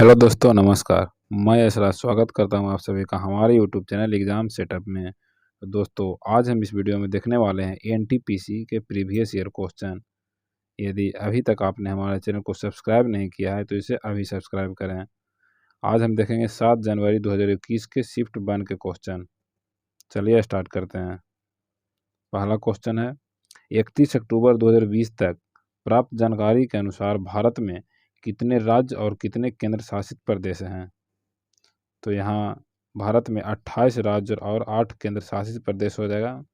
Hello दोस्तों, नमस्कार। मैं यशराज स्वागत करता हूं आप सभी का हमारे यूट्यूब चैनल एग्ज़ाम सेटअप में। तो दोस्तों, आज हम इस वीडियो में देखने वाले हैं एनटीपीसी के प्रीवियस ईयर क्वेश्चन। यदि अभी तक आपने हमारे चैनल को सब्सक्राइब नहीं किया है तो इसे अभी सब्सक्राइब करें। आज हम देखेंगे 7 जनवरी 2021 के शिफ्ट 1 के क्वेश्चन। चलिए स्टार्ट करते हैं। पहला क्वेश्चन है, 31 अक्टूबर 2020 तक प्राप्त जानकारी के अनुसार भारत में कितने राज्य और कितने केंद्र शासित प्रदेश हैं? तो यहाँ भारत में 28 राज्य और 8 केंद्र शासित प्रदेश हो जाएगा।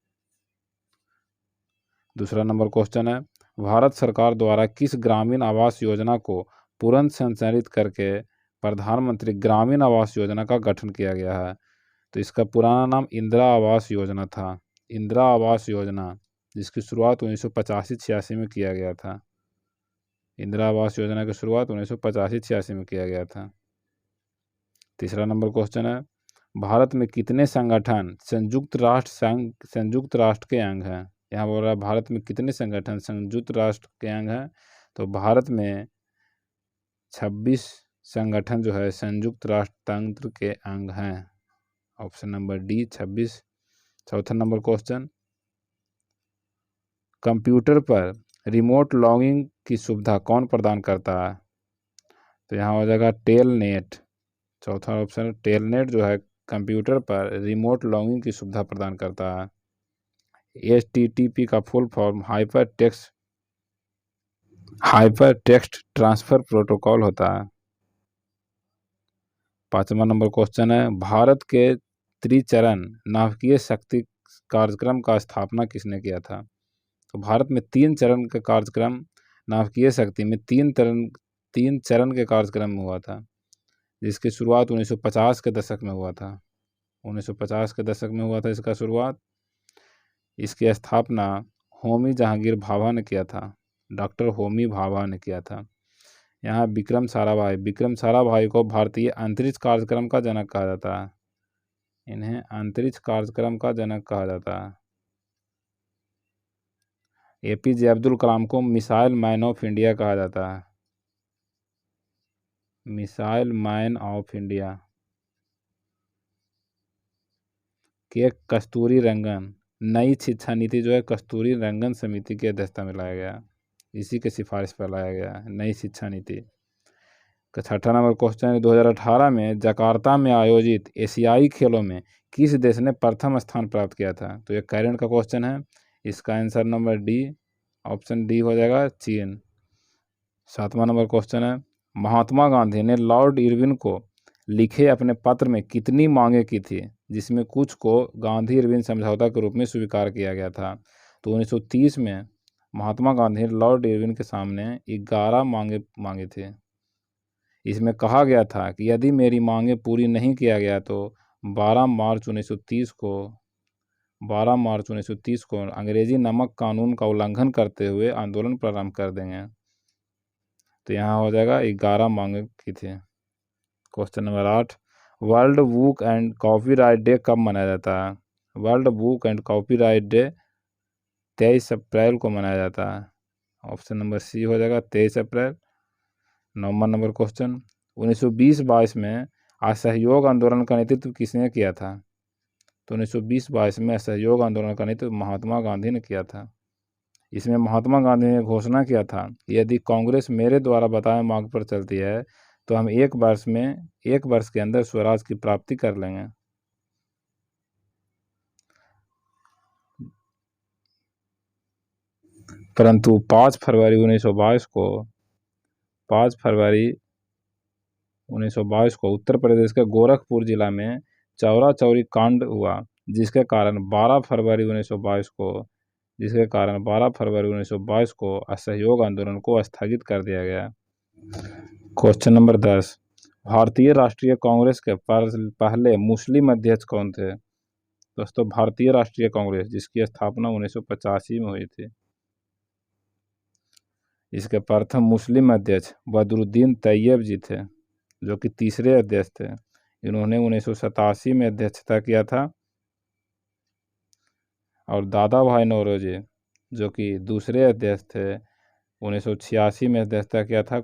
दूसरा नंबर क्वेश्चन है, भारत सरकार द्वारा किस ग्रामीण आवास योजना को तुरंत संचालित करके प्रधानमंत्री ग्रामीण आवास योजना का गठन किया गया है? तो इसका पुराना नाम इंदिरा आवास योजना था। इंदिरा आवास योजना, जिसकी शुरुआत 1985-86 में किया गया था। इंदिरा आवास योजना की शुरुआत 1985-86 में किया गया था। तीसरा नंबर क्वेश्चन है, भारत में कितने संगठन संयुक्त राष्ट्र के अंग हैं? यहाँ बोल रहा है भारत में कितने संगठन संयुक्त राष्ट्र के अंग हैं? तो भारत में 26 संगठन जो है संयुक्त राष्ट्र तंत्र के अंग हैं। Option number D 26। चौथा नंबर क्वेश्चन, कंप्यूटर पर रिमोट लॉगिंग की सुविधा कौन प्रदान करता है? तो यहाँ हो जाएगा टेलनेट। चौथा ऑप्शन टेलनेट जो है कंप्यूटर पर रिमोट लॉगिंग की सुविधा प्रदान करता है। HTTP का full form hyper text transfer protocol होता है। पांचवा नंबर क्वेश्चन है, भारत के त्रिचरण नाभिकीय शक्ति कार्यक्रम का स्थापना किसने किया था? तो भारत में 3 चरण का कार्यक्रम नाभिकीय शक्ति में 3 चरण के कार्यक्रम में हुआ था, जिसकी शुरुआत 1950 के दशक में हुआ था। 1950 के दशक में हुआ था इसका शुरुआत। इसकी स्थापना होमी जहांगीर भाभा ने किया था। डॉक्टर होमी भाभा ने किया था। यहाँ विक्रम साराभाई को भारतीय अंतरिक्ष कार्यक्रम का जनक कहा जाता है। इन्हें अंतरिक्ष कार्यक्रम का जनक कहा जाता है। APJ अब्दुल कलाम को मिसाइल मैन ऑफ इंडिया कहा जाता है। Missile man of India. के कस्तूरी रंगन, नई शिक्षा नीति जो है कस्तूरी रंगन समिति की अध्यक्षता में लाया गया। इसी के सिफारिश पर लाया गया नई शिक्षा नीति। छठा नंबर क्वेश्चन है, 2018 में जकार्ता में आयोजित एशियाई खेलों में किस देश ने प्रथम स्थान प्राप्त किया था? तो ये करंट का क्वेश्चन है। इसका answer number D, option D हो जाएगा चीन। सातवां नंबर क्वेश्चन है, महात्मा गांधी ने लॉर्ड इरविन को लिखे अपने पत्र में कितनी मांगे की थी, जिसमें कुछ को गांधी इरविन समझौता के रूप में स्वीकार किया गया था? तो 1930 में महात्मा गांधी ने लॉर्ड इरविन के सामने 11 मांगे थे। इसमें कहा गया था कि यदि मेरी मांगें पूरी नहीं किया गया तो 12 मार्च 1930 को अंग्रेजी नमक कानून का उल्लंघन करते हुए आंदोलन प्रारंभ कर देंगे। तो यहाँ हो जाएगा 11 मांगे की थी। Question number 8, world book and copyright day कब मनाया जाता है? World book and copyright day 23 अप्रैल को मनाया जाता है। ऑप्शन नंबर सी हो जाएगा 23 अप्रैल। 9वां नंबर क्वेश्चन, 1920-22 में असहयोग आंदोलन का नेतृत्व किसने किया था? तो 1920-22 में असहयोग आंदोलन का नेतृत्व महात्मा गांधी ने किया था। इसमें महात्मा गांधी ने घोषणा किया था, यदि कांग्रेस मेरे द्वारा बताए मार्ग पर चलती है तो हम एक वर्ष के अंदर स्वराज की प्राप्ति कर लेंगे। परंतु 5 फरवरी 1922 को उत्तर प्रदेश के गोरखपुर जिला में चौरा चौरी कांड हुआ, जिसके कारण 12 फरवरी 1922 को असहयोग आंदोलन को स्थगित कर दिया गया। क्वेश्चन नंबर 10, भारतीय राष्ट्रीय कांग्रेस के पहले मुस्लिम अध्यक्ष कौन थे? दोस्तों, भारतीय राष्ट्रीय कांग्रेस जिसकी स्थापना 1985 में हुई थी, इसके प्रथम मुस्लिम अध्यक्ष बदरुद्दीन तैयब जी थे, जो कि तीसरे अध्यक्ष थे। इन्होंने 1987 में अध्यक्षता किया था। और दादा भाई नौरोजी जो कि दूसरे अध्यक्ष थे, 1986 में अध्यक्षता किया था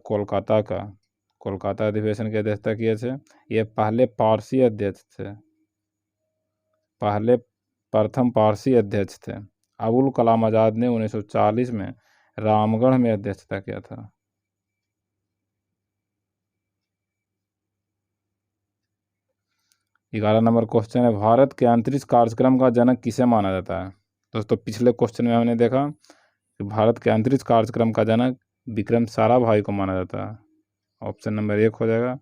कोलकाता अधिवेशन की अध्यक्षता किए थे। ये पहले पारसी अध्यक्ष थे, पहले प्रथम पारसी अध्यक्ष थे। अबुल कलाम आज़ाद ने 1940 में रामगढ़ में अध्यक्षता किया था। ग्यारह नंबर क्वेश्चन है, भारत के अंतरिक्ष कार्यक्रम का जनक किसे माना जाता है? दोस्तों पिछले क्वेश्चन में हमने देखा कि भारत के अंतरिक्ष कार्यक्रम का जनक विक्रम साराभाई को माना जाता है। ऑप्शन नंबर 1 हो जाएगा।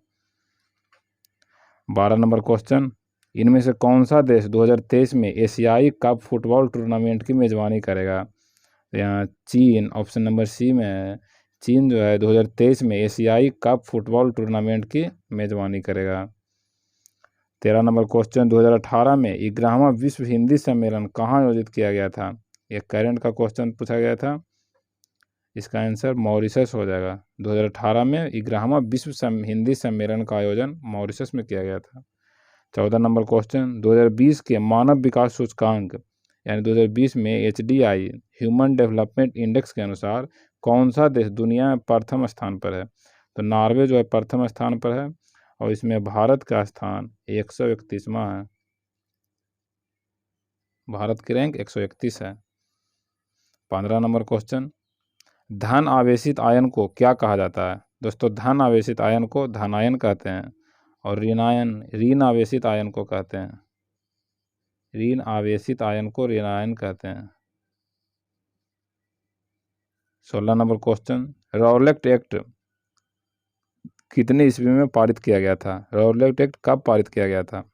12 नंबर क्वेश्चन, इनमें से कौन सा देश 2023 में एशियाई कप फुटबॉल टूर्नामेंट की मेजबानी करेगा? यहाँ चीन ऑप्शन नंबर सी में है। चीन जो है 2023 में एशियाई कप फुटबॉल टूर्नामेंट की मेजबानी करेगा। 13 नंबर क्वेश्चन, 2018 में 11वां विश्व हिंदी सम्मेलन कहाँ आयोजित किया गया था? ये करंट का क्वेश्चन पूछा गया था, इसका आंसर मॉरिशस हो जाएगा। 2018 में 11वां विश्व हिंदी सम्मेलन का आयोजन मॉरिशस में किया गया था। 14 नंबर क्वेश्चन, 2020 के मानव विकास सूचकांक यानी 2020 में HDI ह्यूमन डेवलपमेंट इंडेक्स के अनुसार कौन सा देश दुनिया में प्रथम स्थान पर है? तो नॉर्वे जो है प्रथम स्थान पर है और इसमें भारत का स्थान 131वां है। भारत की रैंक 131 है। 15 नंबर क्वेश्चन, धन आवेशित आयन को क्या कहा जाता है? दोस्तों धन आवेशित आयन को धनायन कहते हैं और ऋण आवेशित आयन को कहते हैं, ऋण आवेशित आयन को ऋणायन कहते हैं। 16 नंबर क्वेश्चन, रॉलेट एक्ट कितने ईस्वी में पारित किया गया था? रॉलेट एक्ट कब पारित किया गया था?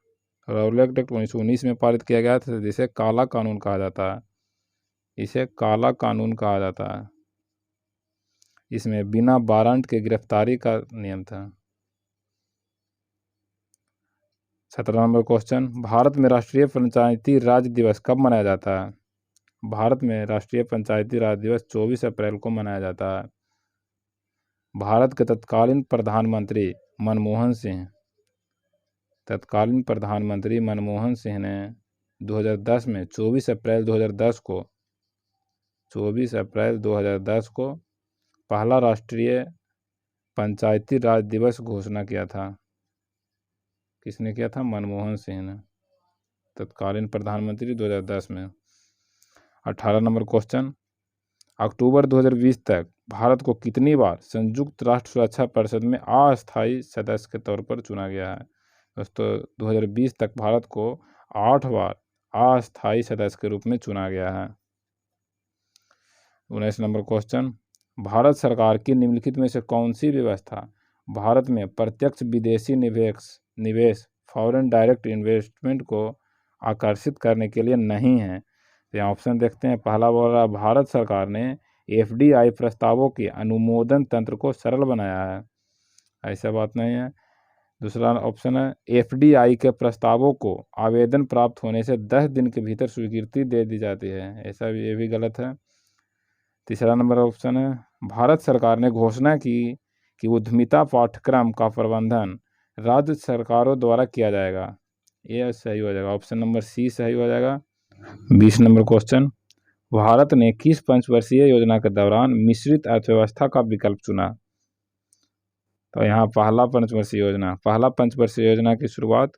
रॉलेट एक्ट 1919 में पारित किया गया था, जिसे काला कानून कहा जाता है, इसे काला कानून कहा जाता है। इसमें बिना वारंट के गिरफ्तारी का नियम था। 17 नंबर क्वेश्चन, भारत में राष्ट्रीय पंचायती राज दिवस कब मनाया जाता है? भारत में राष्ट्रीय पंचायती राज दिवस 24 अप्रैल को मनाया जाता है। भारत के तत्कालीन प्रधानमंत्री मनमोहन सिंह ने 2010 में 24 अप्रैल 2010 को पहला राष्ट्रीय पंचायती राज दिवस घोषणा किया था। किसने किया था? मनमोहन सिंह ने, तत्कालीन प्रधानमंत्री 2010 में। 18 नंबर क्वेश्चन, अक्टूबर 2020 तक भारत को कितनी बार संयुक्त राष्ट्र सुरक्षा परिषद में अस्थायी सदस्य के तौर पर चुना गया है? दोस्तों 2020 तक भारत को 8 बार अस्थायी सदस्य के रूप में चुना गया है। 19 नंबर क्वेश्चन, भारत सरकार की निम्नलिखित में से कौन सी व्यवस्था भारत में प्रत्यक्ष विदेशी निवेश फॉरेन डायरेक्ट इन्वेस्टमेंट को आकर्षित करने के लिए नहीं है? तो यहाँ ऑप्शन देखते हैं। पहला बोल रहा, भारत सरकार ने FDI प्रस्तावों के अनुमोदन तंत्र को सरल बनाया है, ऐसा बात नहीं है। दूसरा ऑप्शन है, FDI के प्रस्तावों को आवेदन प्राप्त होने से 10 दिन के भीतर स्वीकृति दे दी जाती है, ऐसा भी, ये भी गलत है। तीसरा नंबर ऑप्शन है, भारत सरकार ने घोषणा की कि उद्यमिता पाठ्यक्रम का प्रबंधन राज्य सरकारों द्वारा किया जाएगा, ये सही हो जाएगा, ऑप्शन नंबर सी सही हो जाएगा। 20 नंबर क्वेश्चन, भारत ने किस पंचवर्षीय योजना के दौरान मिश्रित अर्थव्यवस्था का विकल्प चुना? तो यहाँ पहला पंचवर्षीय योजना की शुरुआत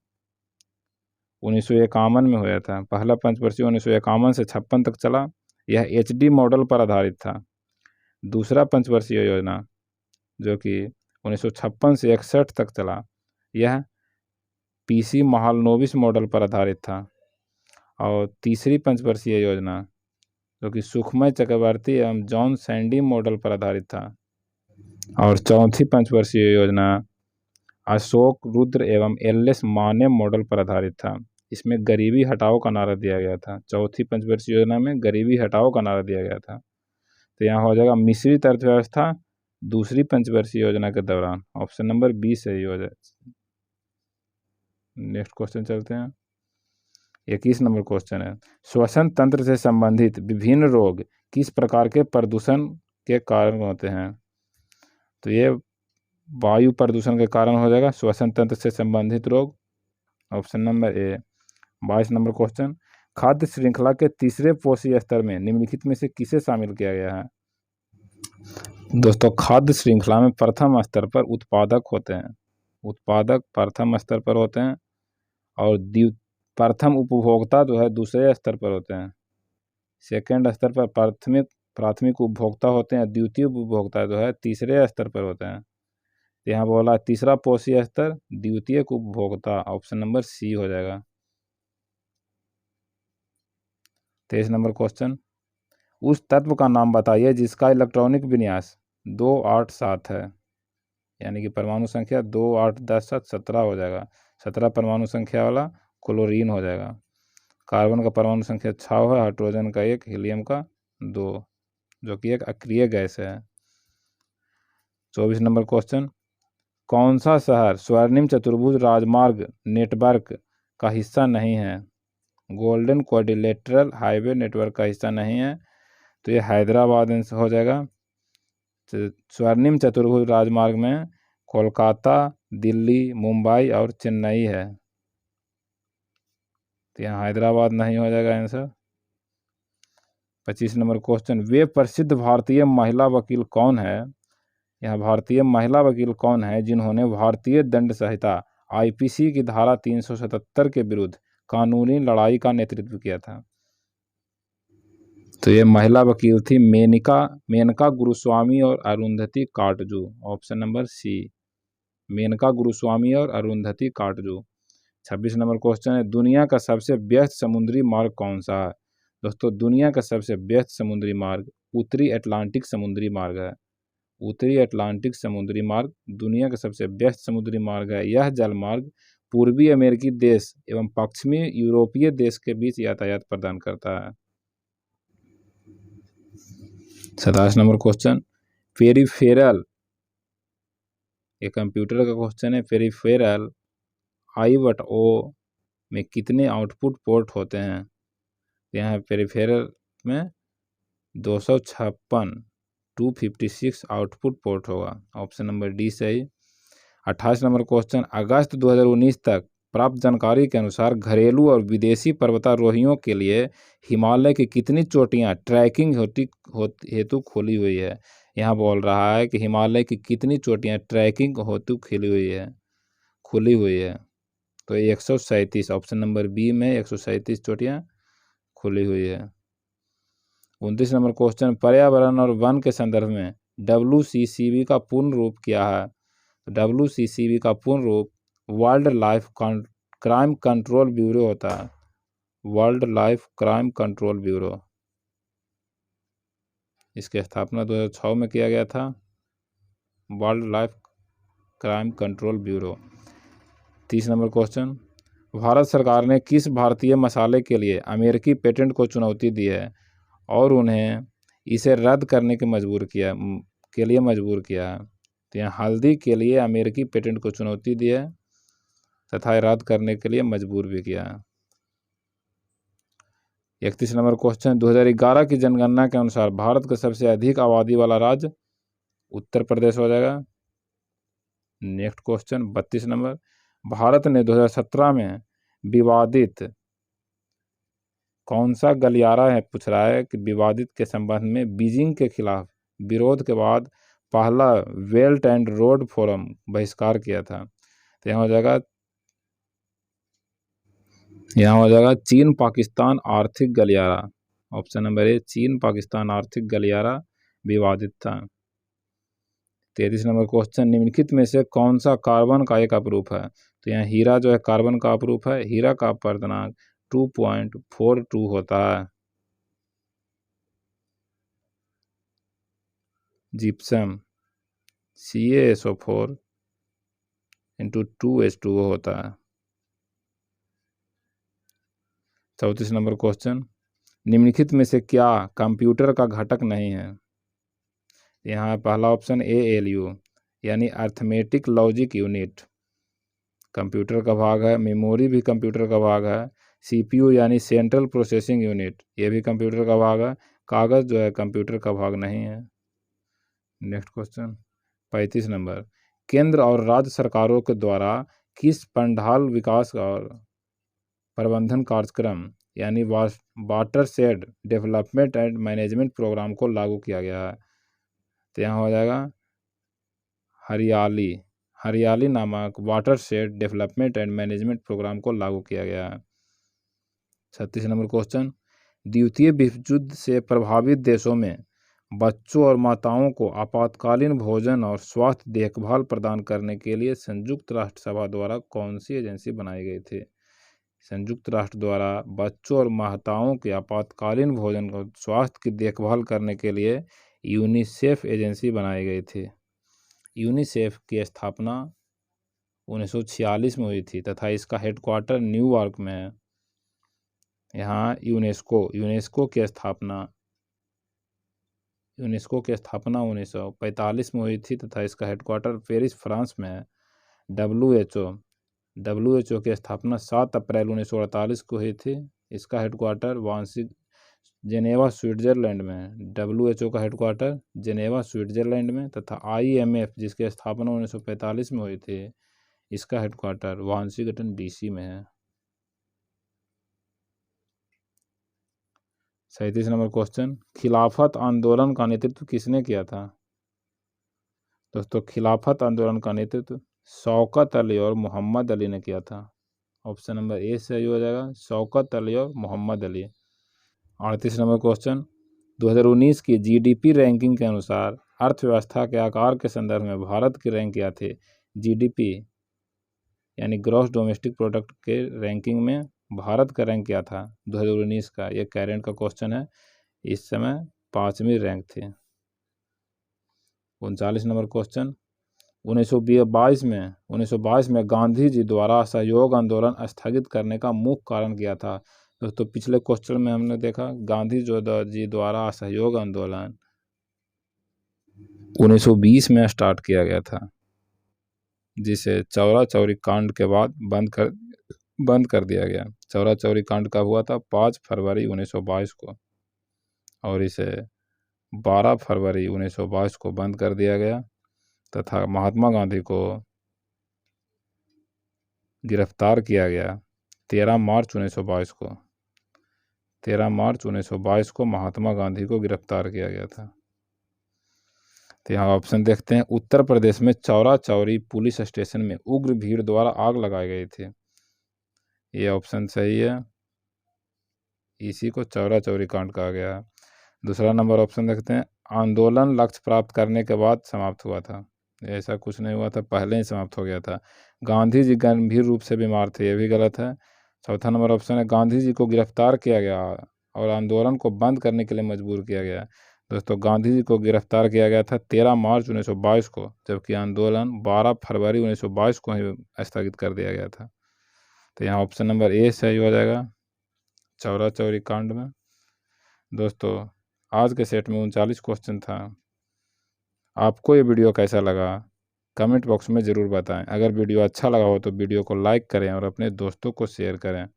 1951 में हुआ था। पहला पंचवर्षीय 1951 से 56 तक चला, यह HD मॉडल पर आधारित था। दूसरा पंचवर्षीय योजना जो कि 1956 से 61 तक चला, यह PC महालनोबिस मॉडल पर आधारित था। और तीसरी पंचवर्षीय योजना जो कि सुखमय चक्रवर्ती एवं जॉन सैंडी मॉडल पर आधारित था। और चौथी पंचवर्षीय योजना अशोक रुद्र एवं LS माने मॉडल पर आधारित था। इसमें गरीबी हटाओ का नारा दिया गया था। चौथी पंचवर्षीय योजना में गरीबी हटाओ का नारा दिया गया था। तो यहाँ हो जाएगा मिश्रित अर्थव्यवस्था दूसरी पंचवर्षीय योजना के दौरान, ऑप्शन नंबर बी सही हो जाए। नेक्स्ट क्वेश्चन चलते हैं। 21 नंबर क्वेश्चन है, श्वसन तंत्र से संबंधित विभिन्न रोग किस प्रकार के प्रदूषण के कारण होते हैं? तो ये वायु प्रदूषण के कारण हो जाएगा श्वसन तंत्र से संबंधित रोग, option number A. 22 number question, खाद्य श्रृंखला के तीसरे पोषी स्तर में निम्नलिखित में से किसे शामिल किया गया है? दोस्तों खाद्य श्रृंखला में प्रथम स्तर पर उत्पादक होते हैं, उत्पादक प्रथम स्तर पर होते हैं और प्रथम उपभोक्ता जो है दूसरे स्तर पर होते हैं। सेकंड स्तर पर प्राथमिक उपभोक्ता होते हैं, द्वितीय उपभोक्ता जो है तीसरे स्तर पर होते हैं। यहाँ बोला तीसरा पोषी स्तर द्वितीयक उपभोक्ता, ऑप्शन नंबर सी हो जाएगा। 23 नंबर क्वेश्चन, उस तत्व का नाम बताइए जिसका इलेक्ट्रॉनिक विन्यास 287 है, यानी कि परमाणु संख्या 2 8 10 7 17 हो जाएगा। 17 परमाणु संख्या वाला क्लोरीन हो जाएगा। कार्बन का परमाणु संख्या 6 है, हाइड्रोजन का 1, हीलियम का 2, जो कि एक अक्रिय गैस है। 24 नंबर क्वेश्चन, कौन सा शहर स्वर्णिम चतुर्भुज राजमार्ग नेटवर्क का हिस्सा नहीं है? गोल्डन क्वाड्रिलेटरल हाईवे नेटवर्क का हिस्सा नहीं है, तो ये हैदराबाद हो जाएगा। स्वर्णिम चतुर्भुज राजमार्ग में कोलकाता, दिल्ली, मुंबई और चेन्नई है, तो यहाँ हैदराबाद नहीं हो जाएगा आंसर। 25 नंबर क्वेश्चन, वे प्रसिद्ध भारतीय महिला वकील कौन है? यहाँ भारतीय महिला वकील कौन है जिन्होंने भारतीय दंड संहिता आईपीसी की धारा 377 के विरुद्ध कानूनी लड़ाई का नेतृत्व किया था? तो ये महिला वकील थी मेनका गुरुस्वामी और Arundhati Katju, option number C, Menaka Guruswamy और अरुंधति काटजू। 26 नंबर क्वेश्चन है, दुनिया का सबसे व्यस्त समुद्री मार्ग कौन सा है? दोस्तों दुनिया का सबसे व्यस्त समुद्री मार्ग उत्तरी अटलांटिक समुद्री मार्ग है। उत्तरी अटलांटिक समुद्री मार्ग दुनिया का सबसे व्यस्त समुद्री मार्ग है। यह जलमार्ग पूर्वी अमेरिकी देश एवं पश्चिमी यूरोपीय देश के बीच यातायात प्रदान करता है। 27 नंबर क्वेश्चन, पेरिफेरल, ये कंप्यूटर का क्वेश्चन है, पेरिफेरल I/O में कितने आउटपुट पोर्ट होते हैं? यहाँ पेरिफेरल में 256 256 आउटपुट पोर्ट होगा, ऑप्शन नंबर डी सही। 28 नंबर क्वेश्चन, अगस्त 2019 तक प्राप्त जानकारी के अनुसार घरेलू और विदेशी पर्वतारोहियों के लिए हिमालय की कितनी चोटियां ट्रैकिंग हेतु खुली हुई है? यहाँ बोल रहा है कि हिमालय की कितनी चोटियां ट्रैकिंग हेतु खुली हुई है, तो 137, ऑप्शन नंबर बी में 137 चोटियां खुली हुई है। 29 नंबर क्वेश्चन, पर्यावरण और वन के संदर्भ में WCCB का पूर्ण रूप क्या है? WCCB का पूर्ण रूप world life crime control bureau होता है, world life crime control bureau. इसकी स्थापना 2006 में किया गया था, world life crime control bureau. 30 number question, Bharat सरकार ने किस भारतीय मसाले के लिए अमेरिकी पेटेंट को चुनौती दी है और उन्हें इसे रद्द करने के लिए मजबूर किया है? तो यहाँ हल्दी के लिए अमेरिकी पेटेंट को चुनौती दी है तथा रद्द करने के लिए मजबूर भी किया है। 31 नंबर क्वेश्चन, 2011 की जनगणना के अनुसार भारत का सबसे अधिक आबादी वाला राज्य उत्तर प्रदेश हो जाएगा। नेक्स्ट क्वेश्चन 32 नंबर, भारत ने 2017 में विवादित कौन सा गलियारा है, पूछ रहा है कि विवादित के संबंध में बीजिंग के खिलाफ विरोध के बाद पहला बेल्ट एंड रोड फोरम बहिष्कार किया था? तो यहाँ हो जाएगा चीन पाकिस्तान आर्थिक गलियारा, ऑप्शन नंबर ए, चीन पाकिस्तान आर्थिक गलियारा विवादित था। 33 नंबर क्वेश्चन, निम्नलिखित में से कौन सा कार्बन का एक अपरूप है? तो यहाँ हीरा जो है कार्बन का अपरूप है, हीरा का अपवर्तनांक 2.42 होता है। जिप्सम CaSO4 × 2H2O होता है। 34 नंबर क्वेश्चन, निम्नलिखित में से क्या कंप्यूटर का घटक नहीं है? यहाँ पहला ऑप्शन ALU यानी अर्थमेटिक लॉजिक यूनिट कंप्यूटर का भाग है, मेमोरी भी कंप्यूटर का भाग है, CPU यानी सेंट्रल प्रोसेसिंग यूनिट ये भी कंप्यूटर का भाग है, कागज़ जो है कंप्यूटर का भाग नहीं है। नेक्स्ट क्वेश्चन 35 नंबर, केंद्र और राज्य सरकारों के द्वारा किस पंडाल विकास और प्रबंधन कार्यक्रम यानी watershed development and management program को लागू किया गया है? तो यहाँ हो जाएगा हरियाली नामक watershed development and management program को लागू किया गया है। 36 नंबर क्वेश्चन, द्वितीय विश्व युद्ध से प्रभावित देशों में बच्चों और माताओं को आपातकालीन भोजन और स्वास्थ्य देखभाल प्रदान करने के लिए संयुक्त राष्ट्र सभा द्वारा कौन सी एजेंसी बनाई गई थी? संयुक्त राष्ट्र द्वारा बच्चों और माताओं के आपातकालीन भोजन और स्वास्थ्य की देखभाल करने के लिए यूनिसेफ एजेंसी बनाई गई थी। यूनिसेफ की स्थापना 1946 में हुई थी तथा इसका हेडक्वार्टर न्यूयॉर्क में है। यहाँ यूनेस्को की स्थापना 1945 में हुई थी तथा इसका हेडक्वार्टर पेरिस, फ्रांस में है। डब्ल्यूएचओ की स्थापना 7 अप्रैल 1948 को हुई थी। इसका हेडक्वार्टर जेनेवा, स्विट्जरलैंड में है। डब्ल्यूएचओ का हेडक्वार्टर जेनेवा, स्विट्जरलैंड में तथा आईएमएफ जिसकी स्थापना 1945 में हुई थी, इसका हेडक्वार्टर वाशिंगटन डीसी में है। 37 नंबर क्वेश्चन, खिलाफत आंदोलन का नेतृत्व किसने किया था? दोस्तों, खिलाफत आंदोलन का नेतृत्व शौकत अली और मोहम्मद अली ने किया था। ऑप्शन नंबर ए सही हो जाएगा, शौकत अली और मोहम्मद अली। 38 नंबर क्वेश्चन, 2019 की जीडीपी रैंकिंग के अनुसार अर्थव्यवस्था के आकार के संदर्भ में भारत की रैंक क्या थी? जीडीपी यानी ग्रॉस डोमेस्टिक प्रोडक्ट के रैंकिंग में भारत का रैंक क्या था 2019 का? ये करंट का क्वेश्चन है। इस समय 5वीं रैंक थी। 39 नंबर क्वेश्चन, 1922 में गांधी जी द्वारा असहयोग आंदोलन स्थगित करने का मुख्य कारण क्या था? दोस्तों, पिछले क्वेश्चन में हमने देखा गांधी जी द्वारा असहयोग आंदोलन 1920 में स्टार्ट किया गया था, जिसे चौरा चौरी कांड के बाद बंद कर दिया गया। चौरा चौरी कांड कब हुआ था? 5 फरवरी 1922 को, और इसे 12 फरवरी 1922 को बंद कर दिया गया तथा महात्मा गांधी को गिरफ्तार किया गया 13 मार्च 1922 को। 13 मार्च 1922 को महात्मा गांधी को गिरफ्तार किया गया था। तो यहाँ ऑप्शन देखते हैं, उत्तर प्रदेश में चौरा चौरी पुलिस स्टेशन में उग्र भीड़ द्वारा आग लगाई गई थी। ये ऑप्शन सही है, इसी को चौरा चौरी कांड कहा गया है। दूसरा नंबर ऑप्शन देखते हैं, आंदोलन लक्ष्य प्राप्त करने के बाद समाप्त हुआ था। ऐसा कुछ नहीं हुआ था, पहले ही समाप्त हो गया था। गांधी जी गंभीर रूप से बीमार थे, ये भी गलत है। चौथा नंबर ऑप्शन है, गांधी जी को गिरफ्तार किया गया और आंदोलन को बंद करने के लिए मजबूर किया गया। दोस्तों, गांधी जी को गिरफ्तार किया गया था 13 मार्च 1922 को, जबकि आंदोलन 12 फरवरी 1922 को ही स्थगित कर दिया गया था। तो यहाँ ऑप्शन नंबर ए सही हो जाएगा, चौरा चौरी कांड में। दोस्तों, आज के सेट में 39 क्वेश्चन था। आपको ये वीडियो कैसा लगा कमेंट बॉक्स में ज़रूर बताएं। अगर वीडियो अच्छा लगा हो तो वीडियो को लाइक करें और अपने दोस्तों को शेयर करें।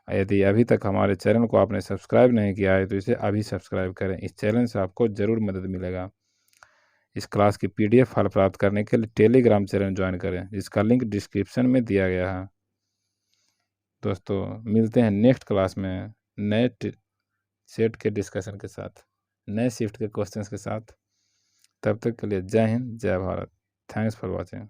यदि अभी तक हमारे चैनल को आपने सब्सक्राइब नहीं किया है तो इसे अभी सब्सक्राइब करें। इस चैनल से आपको ज़रूर मदद मिलेगा। इस क्लास की PDF फाइल प्राप्त करने के लिए टेलीग्राम चैनल ज्वाइन करें, जिसका लिंक डिस्क्रिप्शन में दिया गया है। दोस्तों, मिलते हैं नेक्स्ट क्लास में नए सेट के डिस्कशन के साथ, नए शिफ्ट के क्वेश्चंस के साथ। तब तक के लिए जय हिंद, जय भारत। Thanks for watching.